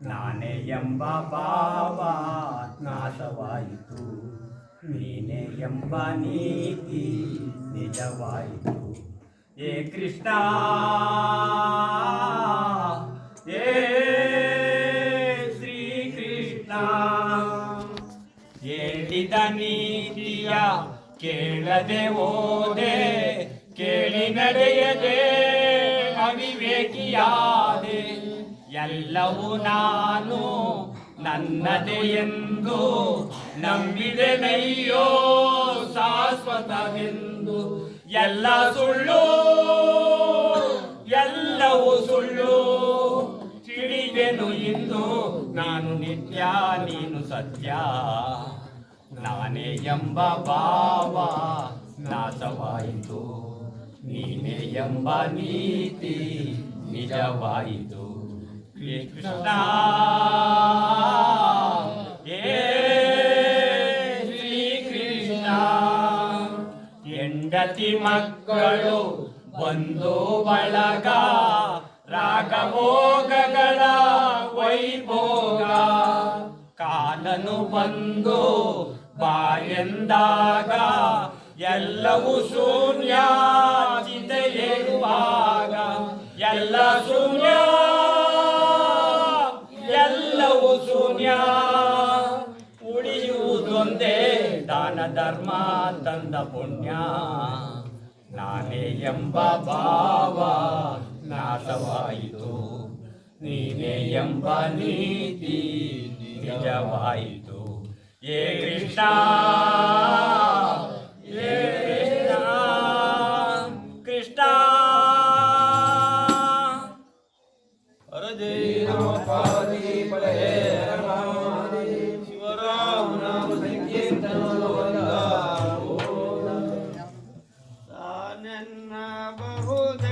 ನಾನೇ ಎಂಬ ಭಾವ ನಾಶವಾಯಿತು, ನೀನೇ ಎಂಬ ನೀತಿ ನಿಜವಾಯಿತು. ಏ ಕೃಷ್ಣ ಏ ಶ್ರೀಕೃಷ್ಣ, ಹೇಳಿದ ನೀತಿಯ ಕೇಳದೆ ಹೋದೆ, ಕೇಳಿ ನಡೆಯದೆ ಅವಿವೇಕಿಯಾದೆ. ಎಲ್ಲವೂ ನಾನು ನನ್ನದೇ ಎಂದು ನಂಬಿದೆನಯ್ಯೋ ಶಾಶ್ವತವೆಂದು. ಎಲ್ಲ ಸುಳ್ಳು, ಎಲ್ಲವೂ ಸುಳ್ಳು ತಿಳಿದೆನು ಇಂದು. ನಾನು ನಿತ್ಯ ನೀನು ಸತ್ಯ, ನಾನೇ ಎಂಬ ಭಾವ ನಾಶವಾಯಿತು, ನೀನೇ ಎಂಬ ನೀತಿ ನಿಜವಾಯಿತು. ಹೇ ಕೃಷ್ಣ ಹೇ ಶ್ರೀಕೃಷ್ಣ, ಹೆಂಡತಿ ಮಕ್ಕಳು ಬಂಧು ಬಳಗ, ರಾಗಭೋಗಗಳ ವೈಭೋಗ, ಕಾಲನು ಬಂದು ಬಾಯೆಂದಾಗ ಎಲ್ಲವೂ ಶೂನ್ಯ ಚಿತೆ ಹೇಳುವಾಗ. ಎಲ್ಲ ಶೂನ್ಯ, ಎಲ್ಲವೂ ಶೂನ್ಯ, ಉಳಿಯುವುದೊಂದೇ ದಾನ ಧರ್ಮ ತಂದ ಪುಣ್ಯ. ನಾನೇ ಎಂಬ ಭಾವ ನಾಶವಾಯಿತು, ನೀನೇ ಎಂಬ ನೀತಿ ನಿಜವಾಯಿತು. ಏ ಕೃಷ್ಣ ಏ ಕೃಷ್ಣ ಕೃಷ್ಣ. ಹರೇ ಶಿವರಾಮ ನಾಮ ಸಂಕೀರ್ತನ ನನ್ನ ಬಹುದ